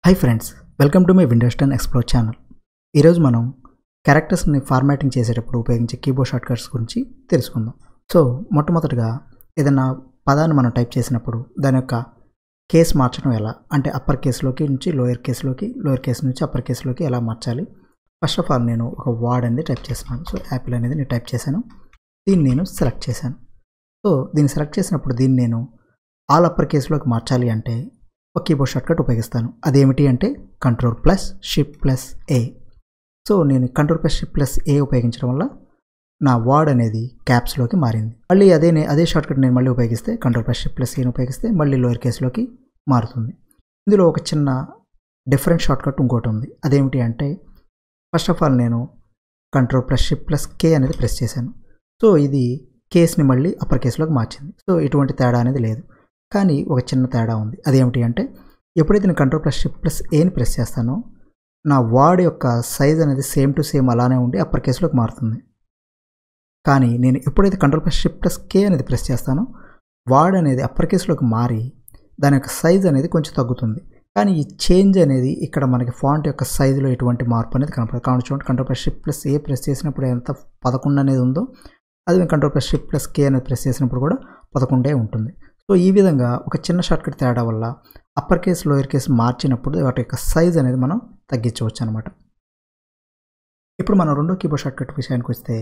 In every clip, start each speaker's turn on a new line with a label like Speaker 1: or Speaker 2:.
Speaker 1: Hi friends, welcome to my Windows 10 Explore channel. ఈరోజు మనం క్యారెక్టర్స్ని formatting చేసేటప్పుడు ఉపయోగించే కీబోర్డ్ షార్ట్కట్స్ గురించి తెలుసుకుందాం. సో మొట్టమొదటిగా ఏదైనా పదాన్ని మనం టైప్ చేసినప్పుడు దాని యొక్క కేస్ మార్చడం ఎలా అంటే అప్పర్ కేస్లోకి నుంచి లోయర్ కేస్లోకి, లోయర్ కేస్ నుంచి అప్పర్ కేస్లోకి ఎలా మార్చాలి. ఫస్ట్ ఆఫ్ ఆల్ నేను ఒక వర్డ్ అనేది టైప్ చేస్తున్నాను. సో యాపిల్ అనేది నేను టైప్ చేశాను. దీన్ని నేను సెలెక్ట్ చేశాను. సో దీన్ని సెలెక్ట్ చేసినప్పుడు దీన్ని నేను ఆల్ అప్పర్ కేస్లోకి మార్చాలి అంటే ఒక కీబోర్డ్ షార్ట్కట్ ఉపయోగిస్తాను. అదేమిటి అంటే Ctrl+Shift+A. సో నేను Ctrl+Shift+A ఉపయోగించడం వల్ల నా వర్డ్ అనేది క్యాప్స్లోకి మారింది. మళ్ళీ అదే షార్ట్కట్ నేను మళ్ళీ ఉపయోగిస్తే Ctrl+Shift+A ఉపయోగిస్తే మళ్ళీ లోయర్ కేస్లోకి మారుతుంది. ఇందులో ఒక చిన్న డిఫరెంట్ షార్ట్కట్ ఇంకోటి ఉంది. అదేమిటి అంటే ఫస్ట్ ఆఫ్ ఆల్ నేను Ctrl+Shift+K అనేది ప్రెస్ చేశాను. సో ఇది కేస్ని మళ్ళీ అప్పర్ కేస్లోకి మార్చింది. సో ఎటువంటి తేడా అనేది లేదు. కానీ ఒక చిన్న తేడా ఉంది. అదేమిటి అంటే ఎప్పుడైతే నేను Ctrl+Shift+Aని ప్రెస్ చేస్తానో నా వర్డ్ యొక్క సైజ్ అనేది సేమ్ టు సేమ్ అలానే ఉండి అప్పర్ కేస్లోకి మారుతుంది. కానీ నేను ఎప్పుడైతే Ctrl+Shift+K అనేది ప్రెస్ చేస్తానో వర్డ్ అనేది అప్పర్ కేస్లోకి మారి దాని యొక్క సైజ్ అనేది కొంచెం తగ్గుతుంది. కానీ ఈ చేంజ్ అనేది ఇక్కడ మనకి ఫాంట్ యొక్క సైజులో ఎటువంటి మార్పు అనేది కనపడదు. కాబట్టి చూడండి Ctrl+Shift+A ప్రెస్ చేసినప్పుడు ఎంత 11 అనేది ఉందో అది మేము Ctrl+Shift+K అనేది ప్రెస్ చేసినప్పుడు కూడా 11 ఉంటుంది. సో ఈ విధంగా ఒక చిన్న షార్ట్కట్ తేడా వల్ల అప్పర్ కేస్ లోయర్ కేస్ మార్చినప్పుడు వాటి యొక్క సైజ్ అనేది మనం తగ్గించవచ్చు అనమాట. ఇప్పుడు మనం రెండో కీబోర్డ్ షార్ట్కట్ విషయానికి వస్తే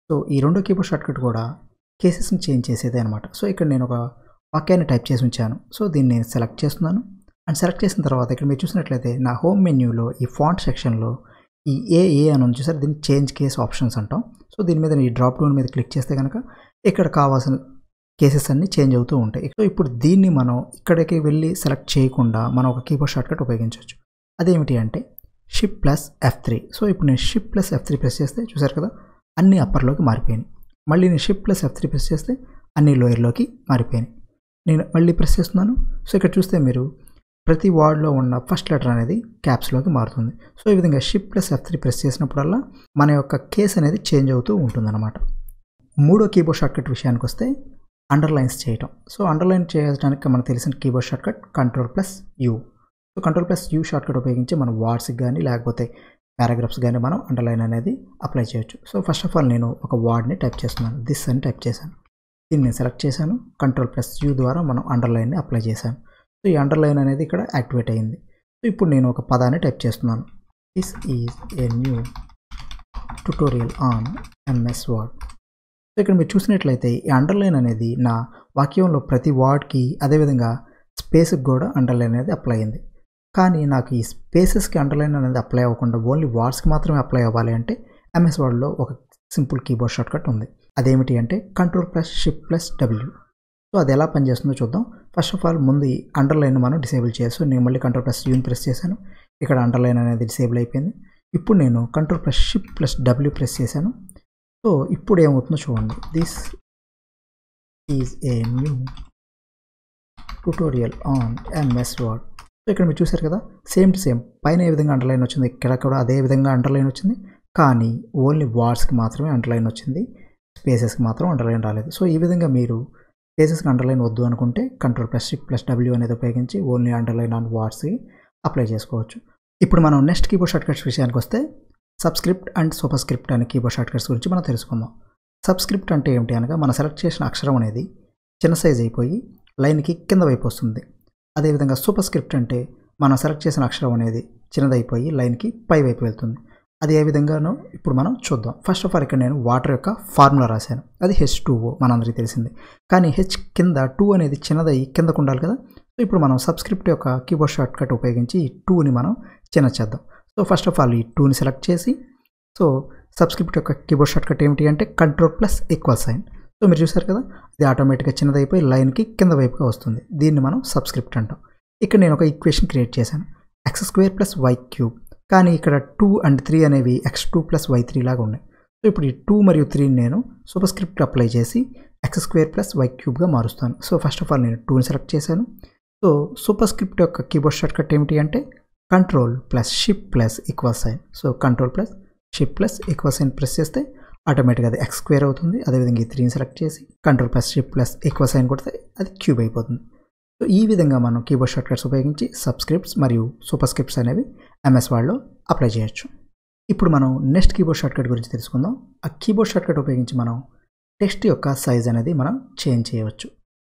Speaker 1: సో ఈ రెండో కీబోర్డ్ షార్ట్కట్ కూడా కేసెస్ని చేంజ్ చేసేదే అనమాట. సో ఇక్కడ నేను ఒక వాక్యాన్ని టైప్ చేసి ఉంచాను. సో దీన్ని నేను సెలెక్ట్ చేస్తున్నాను. అండ్ సెలెక్ట్ చేసిన తర్వాత ఇక్కడ మీరు చూసినట్లయితే నా హోమ్ మెన్యూలో ఈ ఫాంట్ సెక్షన్లో ఈ ఏ అని ఉంది చూసారు, దీన్ని చేంజ్ కేస్ ఆప్షన్స్ అంటాం. సో దీని మీద ఈ డ్రాప్ డౌన్ మీద క్లిక్ చేస్తే కనుక ఇక్కడ కావాల్సిన కేసెస్ అన్నీ చేంజ్ అవుతూ ఉంటాయి. సో ఇప్పుడు దీన్ని మనం ఇక్కడికి వెళ్ళి సెలెక్ట్ చేయకుండా మనం ఒక కీబోర్డ్ షార్ట్కట్ ఉపయోగించవచ్చు. అదేమిటి అంటే Shift+F3. సో ఇప్పుడు నేను Shift+F3 ప్రెస్ చేస్తే చూసారు కదా అన్ని అప్పర్లోకి మారిపోయినాయి. మళ్ళీ నేను Shift+F3 ప్రెస్ చేస్తే అన్ని లోయర్లోకి మారిపోయినాయి. నేను మళ్ళీ ప్రెస్ చేస్తున్నాను. సో ఇక్కడ చూస్తే మీరు ప్రతి వర్డ్లో ఉన్న ఫస్ట్ లెటర్ అనేది క్యాప్స్లోకి మారుతుంది. సో ఈ విధంగా Shift+F3 ప్రెస్ చేసినప్పుడల్లా మన యొక్క కేస్ అనేది చేంజ్ అవుతూ ఉంటుందన్నమాట. మూడో కీబోర్డ్ షార్ట్కట్ విషయానికి వస్తే అండర్లైన్స్ చేయటం. సో అండర్లైన్ చేయడానికి మనకు తెలిసిన keyboard shortcut Ctrl+U. So Ctrl+U shortcut ఉపయోగించి మనం వర్డ్స్కి కానీ లేకపోతే పారాగ్రాఫ్స్ కానీ మనం అండర్లైన్ అనేది అప్లై చేయొచ్చు. సో ఫస్ట్ ఆఫ్ ఆల్ నేను ఒక వర్డ్ని టైప్ చేస్తున్నాను. దిస్ అని టైప్ చేశాను. దీన్ని నేను సెలెక్ట్ చేశాను. Ctrl+U ద్వారా మనం అండర్లైన్ని అప్లై చేశాను. సో ఈ అండర్లైన్ అనేది ఇక్కడ యాక్టివేట్ అయ్యింది. సో ఇప్పుడు నేను ఒక పదాన్ని టైప్ చేస్తున్నాను. This is a new tutorial on MS word. So ఇక్కడ మీరు చూసినట్లయితే ఈ అండర్లైన్ అనేది నా వాక్యంలో ప్రతి వర్డ్కి అదేవిధంగా స్పేస్కి కూడా అండర్లైన్ అనేది అప్లై అయింది. కానీ నాకు ఈ స్పేసెస్కి అండర్లైన్ అనేది అప్లై అవ్వకుండా ఓన్లీ వర్డ్స్కి మాత్రమే అప్లై అవ్వాలి అంటే MS వర్డ్లో ఒక సింపుల్ కీబోర్డ్ షార్ట్కట్ ఉంది. అదేమిటి అంటే Ctrl+Shift+W. సో అది ఎలా పనిచేస్తుందో చూద్దాం. ఫస్ట్ ఆఫ్ ఆల్ ముందు ఈ అండర్లైన్ మనం డిసేబుల్ చేయాలి. సో నేను మళ్ళీ Ctrl+Uని ప్రెస్ చేశాను. ఇక్కడ అండర్లైన్ అనేది డిసేబుల్ అయిపోయింది. ఇప్పుడు నేను Ctrl+Shift+W ప్రెస్ చేశాను. సో ఇప్పుడు ఏమవుతుందో చూడండి. This is a new tutorial on MS word. So ఇక్కడ మీరు చూసారు కదా సేమ్ టు సేమ్ పైన ఏ విధంగా అండర్లైన్ వచ్చింది ఇక్కడ కూడా అదే విధంగా అండర్లైన్ వచ్చింది. కానీ ఓన్లీ వర్డ్స్కి మాత్రమే అండర్లైన్ వచ్చింది, స్పేసెస్కి మాత్రం అండర్లైన్ రాలేదు. సో ఈ విధంగా మీరు స్పేసెస్కి అండర్లైన్ వద్దు అనుకుంటే Ctrl+Shift+W అనేది ఉపయోగించి ఓన్లీ అండర్లైన్ ఆన్ వర్డ్స్కి అప్లై చేసుకోవచ్చు. ఇప్పుడు మనం నెక్స్ట్ కీబోర్డ్ షార్ట్కట్స్ విషయానికి వస్తే సబ్స్క్రిప్ట్ అండ్ సూపర్స్క్రిప్ట్ అనే కీబోర్డ్ షార్ట్కట్స్ గురించి మనం తెలుసుకుందాం. సబ్స్క్రిప్ట్ అంటే ఏమిటి అనగా మనం సెలెక్ట్ చేసిన అక్షరం అనేది చిన్న సైజ్ అయిపోయి లైన్కి కింద వైపు వస్తుంది. అదేవిధంగా సూపర్స్క్రిప్ట్ అంటే మనం సెలెక్ట్ చేసిన అక్షరం అనేది చిన్నదైపోయి లైన్కి పై వైపు వెళ్తుంది. అది ఏ విధంగానో ఇప్పుడు మనం చూద్దాం. ఫస్ట్ ఆఫ్ ఆల్ ఇక్కడ నేను వాటర్ యొక్క ఫార్ములా రాశాను. అది H2O మనందరికీ తెలిసింది. కానీ H కింద 2 అనేది చిన్నదై కిందకు ఉండాలి కదా. సో ఇప్పుడు మనం సబ్స్క్రిప్ట్ యొక్క కీబోర్డ్ షార్ట్కట్ ఉపయోగించి ఈ 2ని మనం చిన్న చేద్దాం. సో ఫస్ట్ ఆఫ్ ఆల్ ఈ 2ని సెలెక్ట్ చేసి సో సబ్స్క్రిప్ట్ యొక్క కీబోర్డ్ షార్ట్కట్ ఏమిటి అంటే Ctrl+=. సో మీరు చూసారు కదా ఇది ఆటోమేటిక్గా చిన్నదైపోయి లైన్కి కింద వైపుగా వస్తుంది. దీన్ని మనం సబ్స్క్రిప్ట్ అంటాం. ఇక్కడ నేను ఒక ఈక్వేషన్ క్రియేట్ చేశాను x² + y³. కానీ ఇక్కడ 2 అండ్ 3 అనేవి x2+y3 లాగా ఉన్నాయి. సో ఇప్పుడు ఈ 2 మరియు 3ని నేను సూపర్స్క్రిప్ట్ అప్లై చేసి x² + y³ మారుస్తాను. సో ఫస్ట్ ఆఫ్ ఆల్ నేను 2ని సెలెక్ట్ చేశాను. సో సూపర్స్క్రిప్ట్ యొక్క కీబోర్డ్ షార్ట్కట్ ఏమిటి అంటే Ctrl+Shift+=. సో Ctrl+Shift+= ప్రెస్ చేస్తే ఆటోమేటిక్గా అది x² అవుతుంది. అదేవిధంగా ఈ 3ని సెలెక్ట్ చేసి Ctrl+Shift+= కొడితే అది క్యూబ్ అయిపోతుంది. సో ఈ విధంగా మనం కీబోర్డ్ షార్ట్కట్స్ ఉపయోగించి సబ్స్క్రిప్ట్స్ మరియు సూపర్ స్క్రిప్ట్స్ అనేవి ఎంఎస్ వర్డ్లో అప్లై చేయొచ్చు. ఇప్పుడు మనం నెక్స్ట్ కీబోర్డ్ షార్ట్కట్ గురించి తెలుసుకుందాం. ఆ కీబోర్డ్ షార్ట్కట్ ఉపయోగించి మనం టెక్స్ట్ యొక్క సైజ్ అనేది మనం చేంజ్ చేయవచ్చు.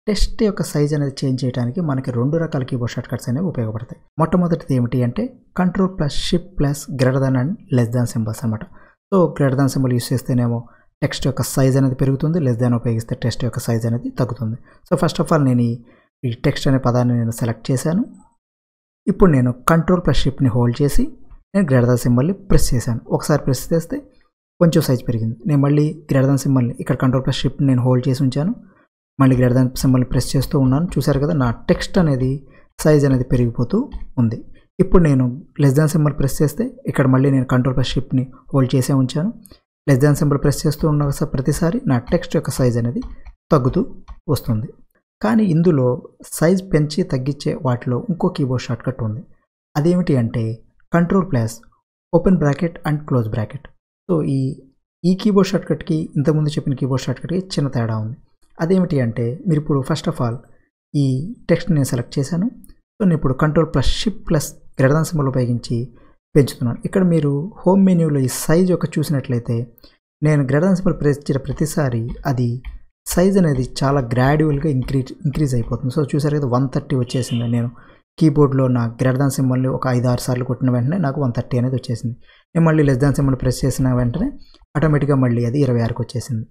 Speaker 1: టెక్స్ట్ యొక్క సైజ్ అనేది చేంజ్ చేయడానికి మనకి 2 రకాల కీబోర్డ్ షార్ట్కట్స్ అనేవి ఉపయోగపడతాయి. మొట్టమొదటిది ఏమిటి అంటే Ctrl+Shift+greater than and less than symbols అనమాట. So greater than symbol use చేస్తేనేమో టెక్స్ట్ యొక్క సైజ్ అనేది పెరుగుతుంది, లెస్ దాన్ ఉపయోగిస్తే టెక్స్ట్ యొక్క సైజ్ అనేది తగ్గుతుంది. సో ఫస్ట్ ఆఫ్ ఆల్ నేను ఈ టెక్స్ట్ అనే పదాన్ని నేను సెలెక్ట్ చేశాను. ఇప్పుడు నేను Ctrl+Shiftని హోల్డ్ చేసి నేను గ్రేటర్ దాన్ సింబల్ని ప్రెస్ చేశాను. ఒకసారి ప్రెస్ చేస్తే కొంచెం సైజ్ పెరిగింది. నేను మళ్ళీ గ్రేటర్ దాన్ సింబల్ని ఇక్కడ Ctrl+Shift నేను హోల్డ్ చేసి ఉంచాను. మళ్ళీ గ్రేటర్ దాన్ సింబల్ని ప్రెస్ చేస్తూ ఉన్నాను. చూసారు కదా, నా టెక్స్ట్ అనేది సైజ్ అనేది పెరిగిపోతూ ఉంది. ఇప్పుడు నేను లెస్ దాన్ సింబల్ ప్రెస్ చేస్తే ఇక్కడ మళ్ళీ నేను Ctrl+Shiftని హోల్డ్ చేసే ఉంచాను. లెస్ దాన్ సింబల్ ప్రెస్ చేస్తూ ఉన్న ప్రతిసారి నా టెక్స్ట్ యొక్క సైజ్ అనేది తగ్గుతూ వస్తుంది. కానీ ఇందులో సైజ్ పెంచి తగ్గించే వాటిలో ఇంకో కీబోర్డ్ షార్ట్కట్ ఉంది. అదేమిటి అంటే Ctrl+Open bracket and close bracket. So ఈ కీబోర్డ్ షార్ట్కట్కి ఇంతకుముందు చెప్పిన కీబోర్డ్ షార్ట్కట్కి చిన్న తేడా ఉంది. అదేమిటి అంటే మీరు ఇప్పుడు ఫస్ట్ ఆఫ్ ఆల్ ఈ టెక్స్ట్ని నేను సెలెక్ట్ చేశాను. సో నేను ఇప్పుడు Ctrl+Shift+greater than సింబల్ ఉపయోగించి పెంచుతున్నాను. ఇక్కడ మీరు హోమ్ మెన్యూలో ఈ సైజ్ యొక్క చూసినట్లయితే నేను గ్రేటర్ దాన్ సింబల్ ప్రెస్ చేసిన ప్రతిసారి అది సైజ్ అనేది చాలా గ్రాడ్యువల్గా ఇంక్రీజ్ అయిపోతుంది. సో చూసారు కదా, 130 వచ్చేసింది. నేను కీబోర్డ్లో నా గ్రేటర్ దాన్ సింబల్ని ఒక 5-6 సార్లు కొట్టిన వెంటనే నాకు 130 అనేది వచ్చేసింది. నేను మళ్ళీ లెస్ దాన్ సింబల్ ప్రెస్ చేసిన వెంటనే ఆటోమేటిక్గా మళ్ళీ అది 26కి వచ్చేసింది.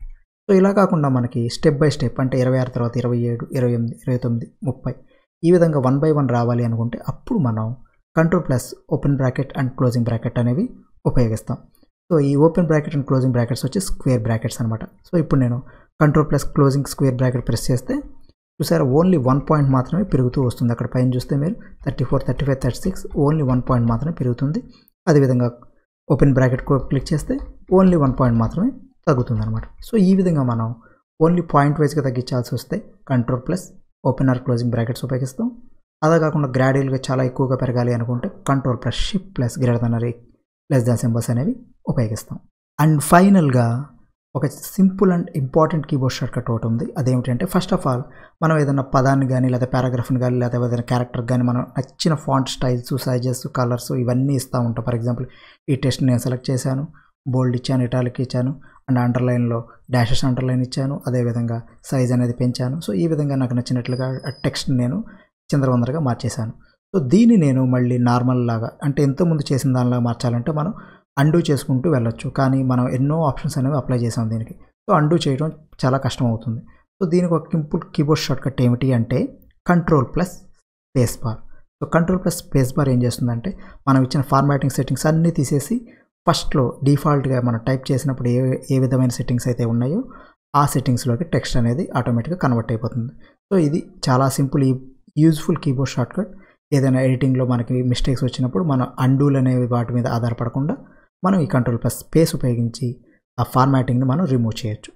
Speaker 1: సో ఇలా కాకుండా మనకి స్టెప్ బై స్టెప్ అంటే 26 తర్వాత 27, 28, 29, 30 ఈ విధంగా 1 by 1 రావాలి అనుకుంటే అప్పుడు మనం Ctrl+Open bracket and closing bracket అనేవి ఉపయోగిస్తాం. సో ఈ open bracket and closing brackets వచ్చి స్క్వేర్ బ్రాకెట్స్ అనమాట. సో ఇప్పుడు నేను Ctrl+closing స్క్వేర్ బ్రాకెట్ ప్రెస్ చేస్తే చూసారా, ఓన్లీ 1 పాయింట్ మాత్రమే పెరుగుతూ వస్తుంది. అక్కడ పైన చూస్తే మీరు 34, 35, 36 ఓన్లీ 1 పాయింట్ మాత్రమే పెరుగుతుంది. అదేవిధంగా ఓపెన్ బ్రాకెట్ క్లిక్ చేస్తే ఓన్లీ 1 పాయింట్ మాత్రమే తగ్గుతుంది అనమాట. సో ఈ విధంగా మనం ఓన్లీ పాయింట్ వైజ్గా తగ్గించాల్సి వస్తే Ctrl+Open or closing బ్రాకెట్స్ ఉపయోగిస్తాం. అలా కాకుండా గ్రాడ్యువల్గా చాలా ఎక్కువగా పెరగాలి అనుకుంటే Ctrl+Shift+greater than or less than symbols అనేవి ఉపయోగిస్తాం. అండ్ ఫైనల్గా ఒక simple and important keyboard shortcut ఒకటి ఉంది. అదేమిటంటే ఫస్ట్ ఆఫ్ ఆల్ మనం ఏదైనా పదాన్ని కానీ లేదా పారాగ్రాఫ్ని కానీ లేదా ఏదైనా క్యారెక్టర్ కానీ మనం నచ్చిన ఫాంట్ స్టైల్స్, సైజెస్, కలర్స్ ఇవన్నీ ఇస్తూ ఉంటాం. ఫర్ ఎగ్జాంపుల్ ఈ టెక్స్ట్ నేను సెలెక్ట్ చేశాను, బోల్డ్ ఇచ్చాను, ఇటాలిక్ ఇచ్చాను, అండ్ అండర్లైన్లో డాషెస్ అండర్లైన్ ఇచ్చాను, అదేవిధంగా సైజ్ అనేది పెంచాను. సో ఈ విధంగా నాకు నచ్చినట్లుగా టెక్స్ట్ని నేను చిందరవందరగా మార్చేశాను. సో దీన్ని నేను మళ్ళీ నార్మల్ లాగా అంటే ఎంతోముందు చేసిన దానిలాగా మార్చాలంటే మనం అండూ చేసుకుంటూ వెళ్ళొచ్చు. కానీ మనం ఎన్నో ఆప్షన్స్ అనేవి అప్లై చేసాం దీనికి. సో అండూ చేయడం చాలా కష్టం అవుతుంది. సో దీనికి ఒక సింపుల్ కీబోర్డ్ షార్ట్కట్ ఏమిటి అంటే Ctrl+Spacebar. సో Ctrl+Spacebar ఏం చేస్తుందంటే మనం ఇచ్చిన ఫార్మాటింగ్ సెట్టింగ్స్ అన్నీ తీసేసి ఫస్ట్లో డిఫాల్ట్గా మనం టైప్ చేసినప్పుడు ఏ విధమైన సెట్టింగ్స్ అయితే ఉన్నాయో ఆ సెట్టింగ్స్లోకి టెక్స్ట్ అనేది ఆటోమేటిక్గా కన్వర్ట్ అయిపోతుంది. సో ఇది చాలా సింపుల్ యూజ్ఫుల్ కీబోర్డ్ షార్ట్కట్. ఏదైనా ఎడిటింగ్లో మనకి మిస్టేక్స్ వచ్చినప్పుడు మనం అండూలు అనేవి వాటి మీద ఆధారపడకుండా మనం ఈ Ctrl+Space ఉపయోగించి ఆ ఫార్మాటింగ్ని మనం రిమూవ్ చేయొచ్చు.